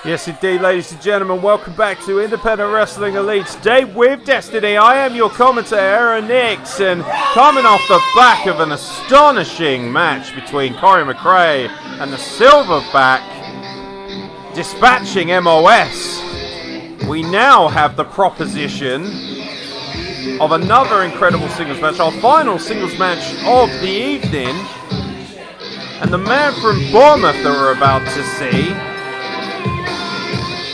Yes, indeed, ladies and gentlemen, welcome back to Independent Wrestling Elite's Day with Destiny. I am your commentator, Aeron Nix, and coming off the back of an astonishing match between Corey McRae and the Silverback, dispatching MOS, we now have the proposition of another incredible singles match, our final singles match of the evening, and the man from Bournemouth that we're about to see,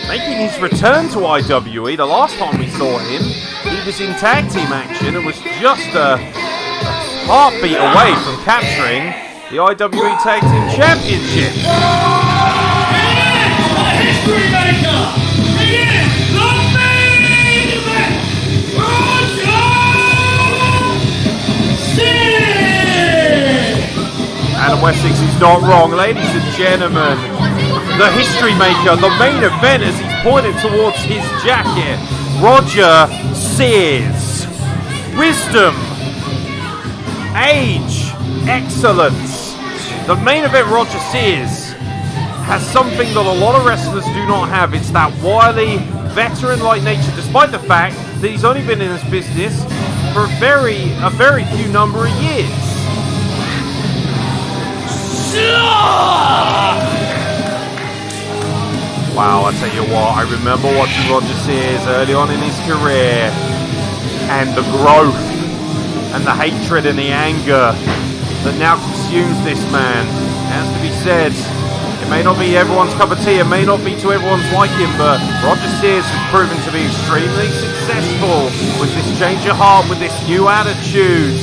making his return to IWE. The last time we saw him, he was in tag team action and was just a heartbeat away from capturing the IWE Tag Team Championship. Adam Wessex is not wrong, ladies and gentlemen. The history maker, the main event, as he's pointed towards his jacket, Roger Sears. Wisdom, age, excellence. The main event, Roger Sears, has something that a lot of wrestlers do not have. It's that wily, veteran-like nature, despite the fact that he's only been in this business for a very few number of years. Wow, I tell you what, I remember watching Roger Sears early on in his career, and the growth, and the hatred and the anger that now consumes this man. It has to be said, it may not be everyone's cup of tea, it may not be to everyone's liking, but Roger Sears has proven to be extremely successful with this change of heart, with this new attitude.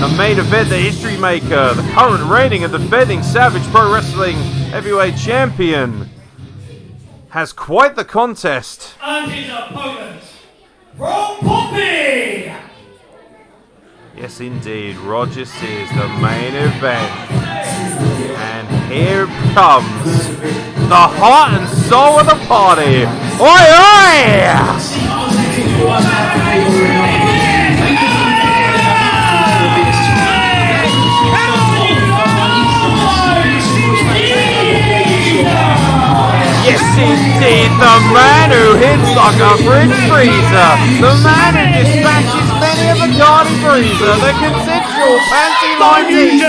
The main event, the history maker, the current reigning and defending Savage Pro Wrestling Heavyweight Champion, has quite the contest. And his opponent, from Poppy! Yes, indeed, Roger Sears, the main event. And here comes the heart and soul of the party. Oi, oi! Yes, indeed, the man who hits like a fridge freezer, the man who dispatches many of the Cardi Breezer, the consensual panty line geezer,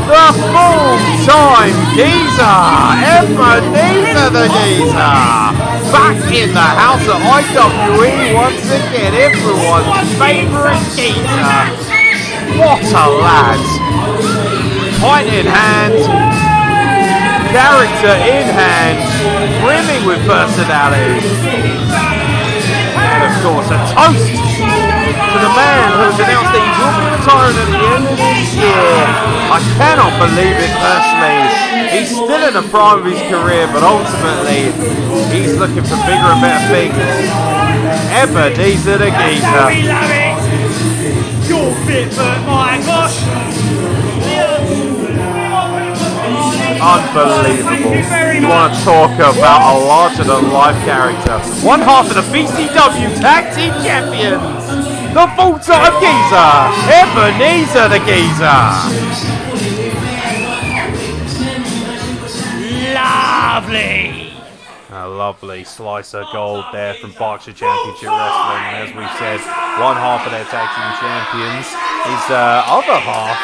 the full-time geezer, Ebeneeza the Geeza, back in the house at IWE once again, everyone's favourite geezer. What a lad! Pint in hand, character in hand, brimming with personality. And of course, a toast to the man who has announced that he will be retiring at the end of this year. I cannot believe it personally. He's still in the prime of his career, but ultimately, he's looking for bigger and better things. Ebeneeza the Geeza. You're fit, but my gosh! Unbelievable. You want to talk about a larger-than-life character. One half of the BCW Tag Team Champions, the full-time geezer, Ebeneeza the Geeza. Lovely! A lovely slice of gold there from Berkshire Championship Wrestling. And as we said, one half of their Tag Team Champions is other half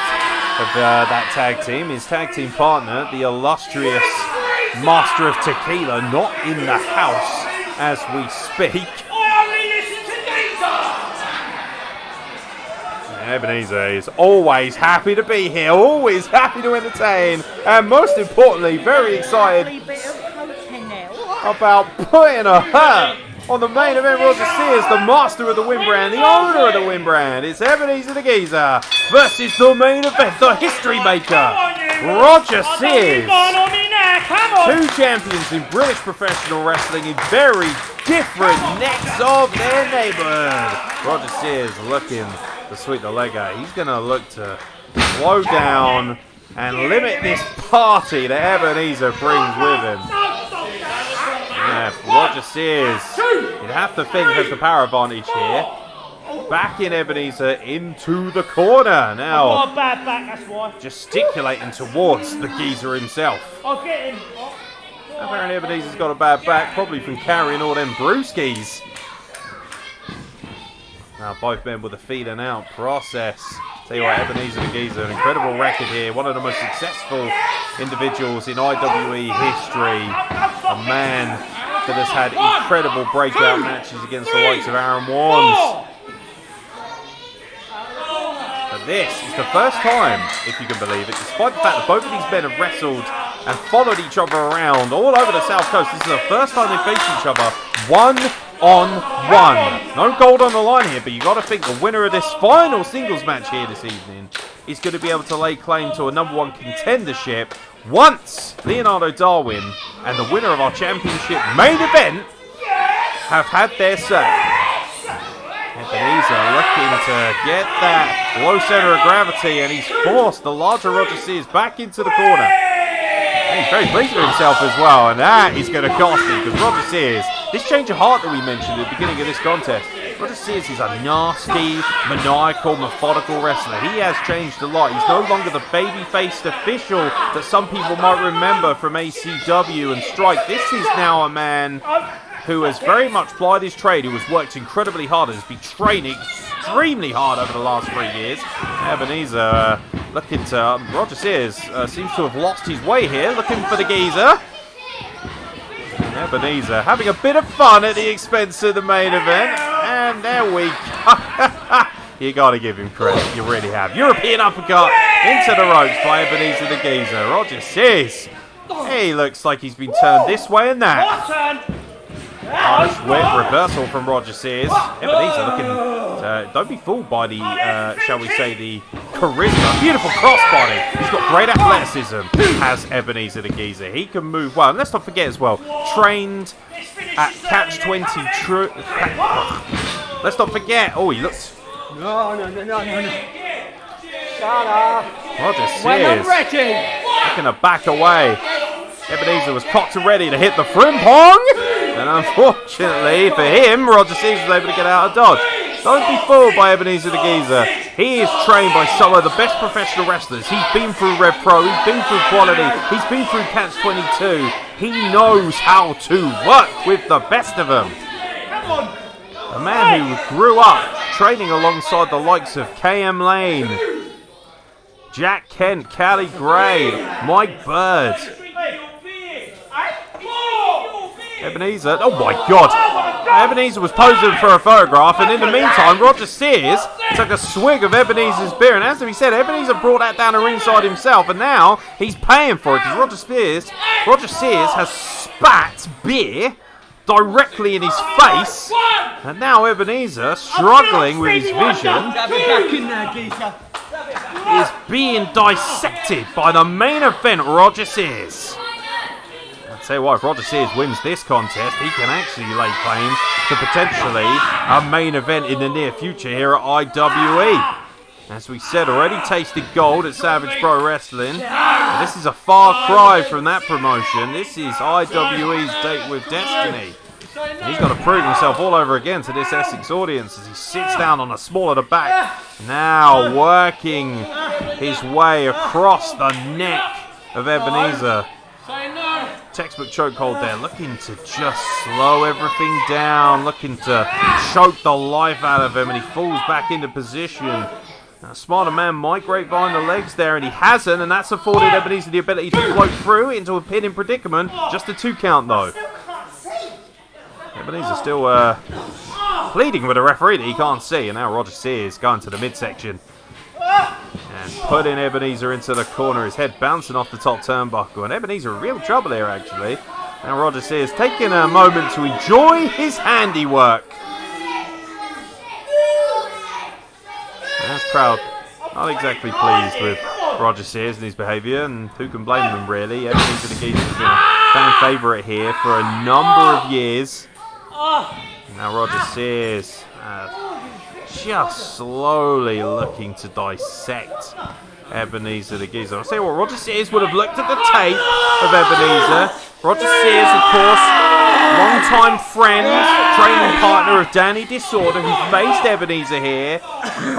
of that tag team, his tag team partner, the illustrious Master of Tequila, not in the house as we speak. I only listen to Geeza! Ebeneeza is always happy to be here, always happy to entertain, and most importantly, very excited about putting a hurt on the main event. Roger Sears, the master of the win brand, the owner of the win brand. It's Ebeneeza the Geeza versus the main event, the history maker, Roger Sears. Two champions in British professional wrestling in very different necks of their neighbourhood. Roger Sears looking to sweep the leg out. He's going to look to slow down and limit this party that Ebeneeza brings with him. Yeah, Roger Sears, you'd have to think, has the power advantage here. Back in Ebeneeza into the corner now. I've got a bad back, that's why. Gesticulating towards the geezer himself. I'll get him. Apparently Ebenezer's got a bad back, probably from carrying all them brewskis. Now both men with a feeling out process. Tell you what, Ebeneeza the Geeza, an incredible record here. One of the most successful individuals in IWE history. A man that has had incredible breakout matches against the likes of Aeron Nix. But this is the first time, if you can believe it, despite the fact that both of these men have wrestled and followed each other around all over the South Coast, this is the first time they face each other one-on-one. No gold on the line here, but you got to think the winner of this final singles match here this evening is going to be able to lay claim to a #1 contendership once Leonardo Darwin and the winner of our championship main event have had their say. Ebeneeza looking to get that low center of gravity, and he's forced the larger Roger Sears back into the corner. And he's very pleased with himself as well, and that is going to cost him, because Roger Sears, this change of heart that we mentioned at the beginning of this contest, Roger Sears is a nasty, maniacal, methodical wrestler. He has changed a lot. He's no longer the baby-faced official that some people might remember from ACW and Strike. This is now a man who has very much plied his trade, who has worked incredibly hard and has been training extremely hard over the last 3 years. Ebeneeza looking to... Roger Sears seems to have lost his way here, looking for the geezer. Ebeneeza having a bit of fun at the expense of the main event. And there we go. You got to give him credit, you really have. European uppercut into the ropes by Ebeneeza the Geeza. Roger Sears, he looks like he's been turned this way and that. Irish whip reversal from Roger Sears. Ebeneeza looking, don't be fooled by the, shall we say, the charisma. Beautiful crossbody. He's got great athleticism, has Ebeneeza the Geeza. He can move well. And let's not forget as well, trained at Catch 20 True. Let's not forget. Oh, he looks. No. Shut up. Roger Sears. When I'm ready. Looking to back away. Ebeneeza was cocked and ready to hit the frimpong. And unfortunately for him, Roger Sears was able to get out of dodge. Don't be fooled by Ebeneeza the Geeza. He is trained by some of the best professional wrestlers. He's been through Red Pro, he's been through Quality, he's been through Catch 22. He knows how to work with the best of them. A man who grew up training alongside the likes of KM Lane, Jack Kent, Callie Gray, Mike Bird. Ebeneeza, oh my god, Ebeneeza was posing for a photograph, and in the meantime Roger Sears took a swig of Ebeneeza's beer, and as we said, Ebeneeza brought that down the ringside himself, and now he's paying for it, because Roger Sears has spat beer directly in his face, and now Ebeneeza, struggling with his vision, is being dissected by the main event Roger Sears. I'll tell you what, if Roger Sears wins this contest, he can actually lay claim to potentially a main event in the near future here at IWE. As we said, already tasted gold at Savage Pro Wrestling. This is a far cry from that promotion. This is IWE's Date with Destiny. And he's got to prove himself all over again to this Essex audience as he sits down on a small of the back. Now working his way across the neck of Ebeneeza. Textbook chokehold there, looking to just slow everything down, looking to choke the life out of him, and he falls back into position. Now, smarter man might grapevine the legs there, and he hasn't, and that's afforded Ebeneeza the ability to float through into a pinning predicament. Just a 2 count though. Ebeneeza still pleading with a referee that he can't see, and now Roger Sears going to the midsection. And putting Ebeneeza into the corner, his head bouncing off the top turnbuckle. And Ebeneeza in real trouble here, actually. Now Roger Sears taking a moment to enjoy his handiwork. And this crowd not exactly pleased with Roger Sears and his behaviour, and who can blame them really. Ebeneeza the Geeza has been a fan favourite here for a number of years. Now Roger Sears just slowly looking to dissect Ebeneeza the Geeza. I'll say what, Roger Sears would have looked at the tape of Ebeneeza. Roger Sears, of course, long-time friend, training partner of Danny Disorder, who faced Ebeneeza here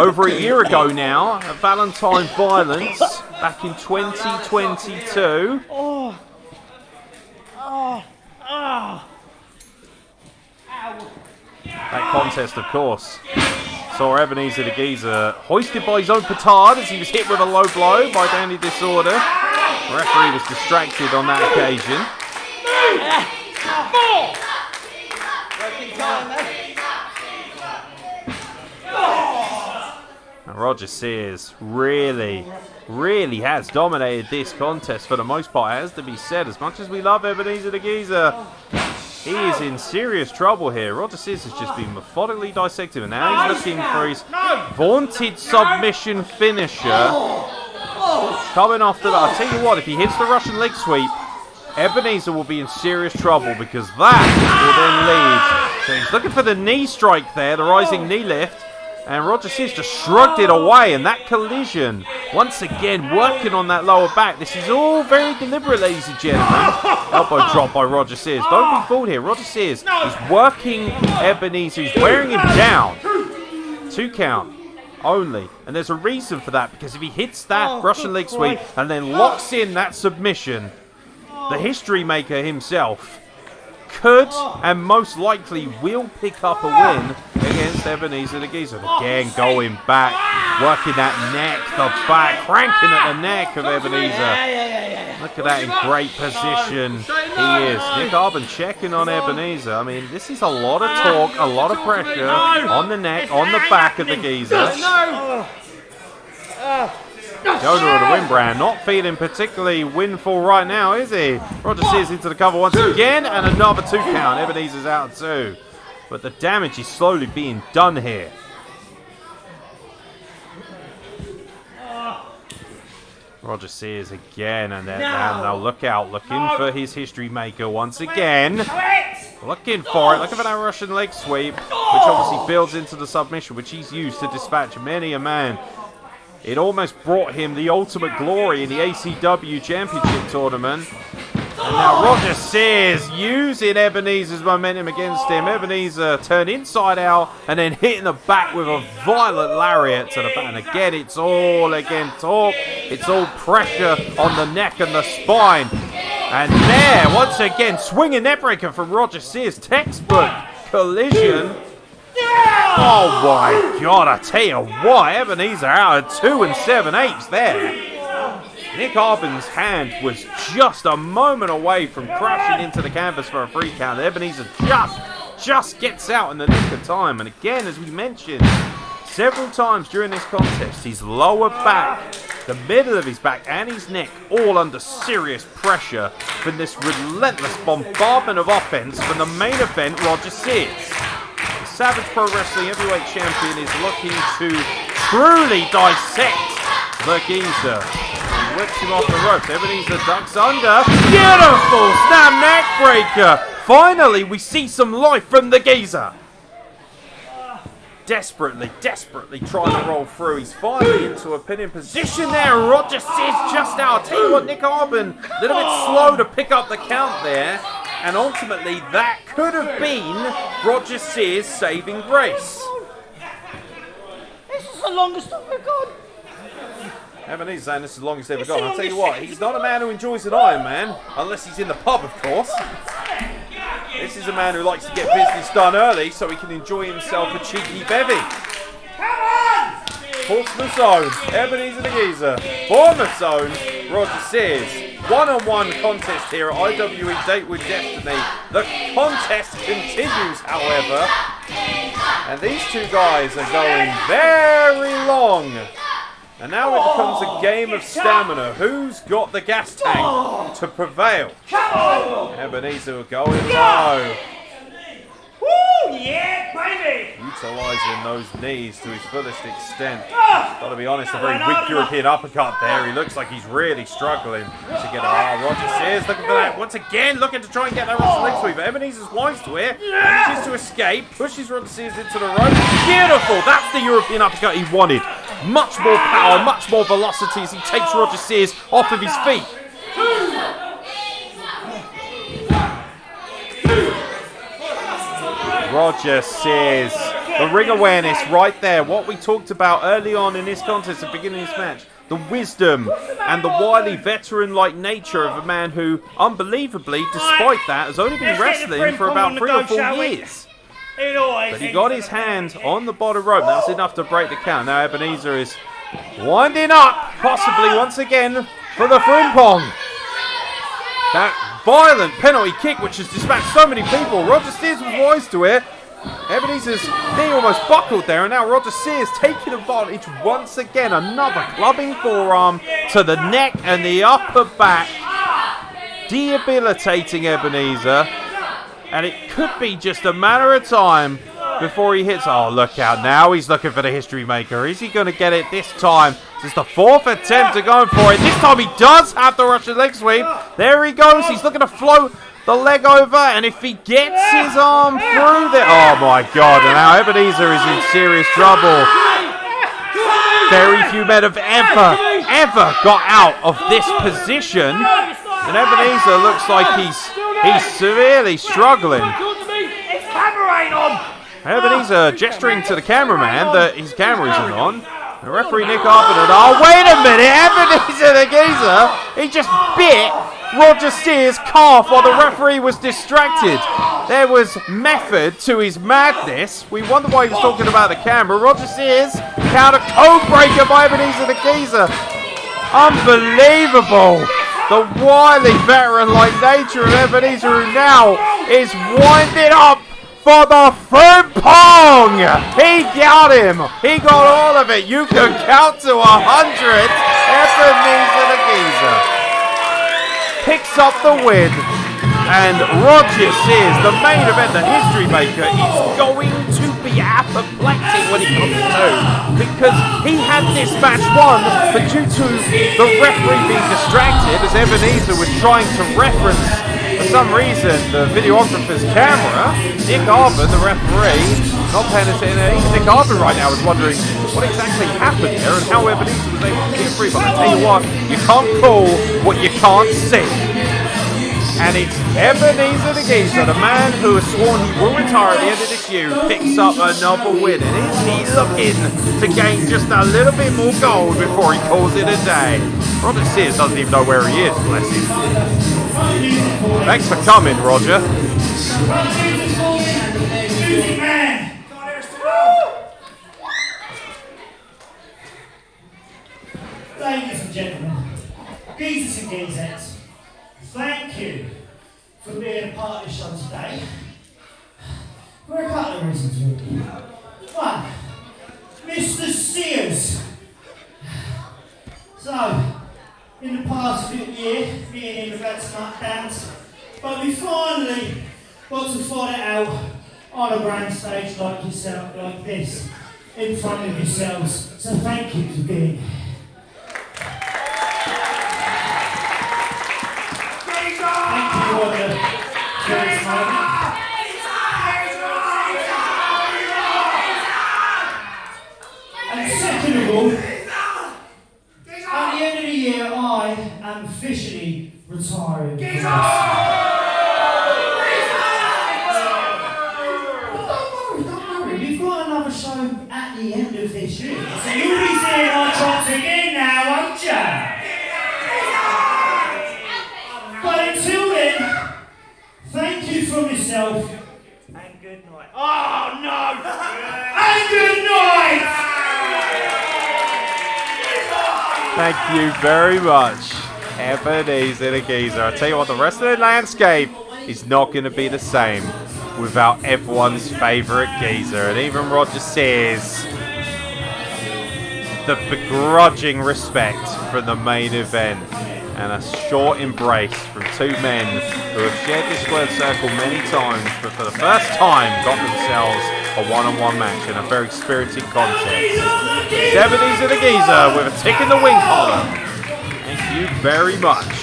over a year ago now at Valentine Violence back in 2022. That contest, of course, saw Ebeneeza the Geeza hoisted by his own petard as he was hit with a low blow by Danny Disorder. The referee was distracted on that occasion. And Roger Sears really has dominated this contest for the most part. It has to be said, as much as we love Ebeneeza the Geeza, he is in serious trouble here. Roger Sears has just been methodically dissecting, and now he's looking for his vaunted submission finisher. Coming off the... I'll tell you what, if he hits the Russian leg sweep, Ebeneeza will be in serious trouble, because that will then lead. So he's looking for the knee strike there, the rising knee lift. And Roger Sears just shrugged it away, and that collision, once again, working on that lower back. This is all very deliberate, ladies and gentlemen. Elbow drop by Roger Sears. Don't be fooled here. Roger Sears is working Ebeneeza. He's wearing him down. 2 count only. And there's a reason for that, because if he hits that Russian leg sweep and then locks in that submission, the history maker himself could and most likely will pick up a win against Ebeneeza the Geeza. Again, going back, working that neck, the back, cranking at the neck of Ebeneeza. Look at that in great position. He is. Nick Arbon checking on Ebeneeza. I mean, this is a lot of torque, a lot of pressure on the neck, on the back of the Geeza. Jonah of the Windbrand not feeling particularly windful right now, is he? Roger Sears into the cover once again, and another 2 count. Ebeneeza's out too. But the damage is slowly being done here. Roger Sears again, and then now look out, looking for his history maker once again. Looking for it, looking for that Russian leg sweep, which obviously builds into the submission, which he's used to dispatch many a man. It almost brought him the ultimate glory in the ACW Championship Tournament. And now Roger Sears using Ebeneeza's momentum against him. Ebeneeza turned inside out and then hitting the back with a violent lariat to the back. And again, it's all again torque. It's all pressure on the neck and the spine. And there, once again, swinging neckbreaker from Roger Sears. Textbook collision. Oh my God, I tell you what, Ebeneeza out of 2 7/8 there. Nick Arbon's hand was just a moment away from crashing into the canvas for a 3 count. Ebeneeza just gets out in the nick of time. And again, as we mentioned several times during this contest, his lower back, the middle of his back and his neck, all under serious pressure from this relentless bombardment of offense from the main event Roger Sears. The Savage Pro Wrestling Heavyweight Champion is looking to truly dissect the Geeza. He whips him off the ropes. Ebeneeza ducks under. Beautiful snap neck breaker. Finally, we see some life from the Geeza. Desperately trying to roll through. He's finally into a pinning position there. Roger Sears just out. I'll tell you what, Nick Arbon, a little bit slow to pick up the count there. And ultimately, that could have been Roger Sears' saving grace. This is the longest I've ever gone. Ebeneeza saying this is the longest ever gone. I'll tell you what, he's not a man who enjoys an Iron Man, unless he's in the pub, of course. This is a man who likes to get business done early so he can enjoy himself a cheeky bevy. Portsmouth Zone, Ebeneeza the Geeza. Bournemouth Zone, Roger Sears. One-on-one contest here at IWE Date with Destiny. The contest continues, however. And these two guys are going very long. And now it becomes a game of stamina. Who's got the gas tank to prevail? Ebeneeza going low. Woo, yeah, baby! Utilising those knees to his fullest extent. Gotta be honest, a very weak European uppercut there. He looks like he's really struggling to get a Roger Sears looking for that. Once again, looking to try and get that Russian leg sweep. Ebeneeza's wise to it. Manages to escape. Pushes Roger Sears into the rope. Beautiful! That's the European uppercut he wanted. Much more power, much more velocity as he takes Roger Sears off of his feet. Roger Sears, the ring awareness right there. What we talked about early on in this contest at the beginning of this match. the wisdom and the wily veteran-like nature of a man who, unbelievably, despite that, has only been wrestling for about 3 or 4 years. But he got his hand on the bottom rope. That's enough to break the count. Now Ebeneeza is winding up, possibly once again, for the frimpong. That violent penalty kick which has dispatched so many people. Roger Sears was wise to it. Ebeneezer's knee almost buckled there, and now Roger Sears taking advantage once again. Another clubbing forearm to the neck and the upper back, debilitating Ebeneeza. And it could be just a matter of time before he hits. Oh, look out now. He's looking for the history maker. Is he going to get it this time? This is the 4th attempt to go for it. This time he does have the Russian leg sweep. There he goes. He's looking to float the leg over. And if he gets his arm through there. Oh, my God. And now Ebeneeza is in serious trouble. Very few men have ever got out of this position. And Ebeneeza looks like he's severely struggling. Ebeneeza gesturing to the cameraman that his camera isn't on. The referee Nick Arbon. Oh, wait a minute! Ebeneeza the Geeza! He just bit Roger Sears' calf while the referee was distracted. There was method to his madness. We wonder why he was talking about the camera. Roger Sears, counter code breaker by Ebeneeza the Geeza. Unbelievable! The wily veteran-like nature of Ebeneeza, who now is winding up for the frimpong! He got him! He got all of it! You can count to 100! Ebeneeza the Geeza picks up the win, and Roger Sears, the main event, the history maker, is going to be apoplectic when he comes to, because he had this match won, but due to the referee being distracted as Ebeneeza was trying to reference, for some reason, the videographer's camera, Nick Arbon, the referee, not paying attention. Even Nick Arbon right now is wondering what exactly happened there and how Ebeneeza was able to get free. But I tell you what, you can't call what you can't see. And it's Ebeneeza the Geeza, the man who has sworn he will retire at the end of this year, picks up another win. And is he looking to gain just a little bit more gold before he calls it a day? Roger Sears doesn't even know where he is, bless him. Thanks for coming, Roger. Ladies and gentlemen, geezers and geezettes, thank you for being a part of the show today. For a couple of reasons, really. One, Mr. Sears. So, in the past year, me and him have had some up downs, but we finally got to fight it out on a grand stage like yourself, like this, in front of yourselves. So thank you for being here. Thank you for the first moment. And second of all, at the end of the year, I am officially retiring. Don't worry, we've got another show at the end of this year. So you'll be seeing our chops again now, won't you? But until then, thank you from yourself. And good night. Oh no! And good night! Thank you very much, Ebeneeza the Geeza. I tell you what, the rest of the landscape is not going to be the same without everyone's favourite geezer, and even Roger Sears. The begrudging respect from the main event, and a short embrace from two men who have shared this squared circle many times, but for the first time got themselves a one-on-one match in a very spirited contest. It's Ebeneeza the Geeza with a tick in the wing collar. Thank you very much.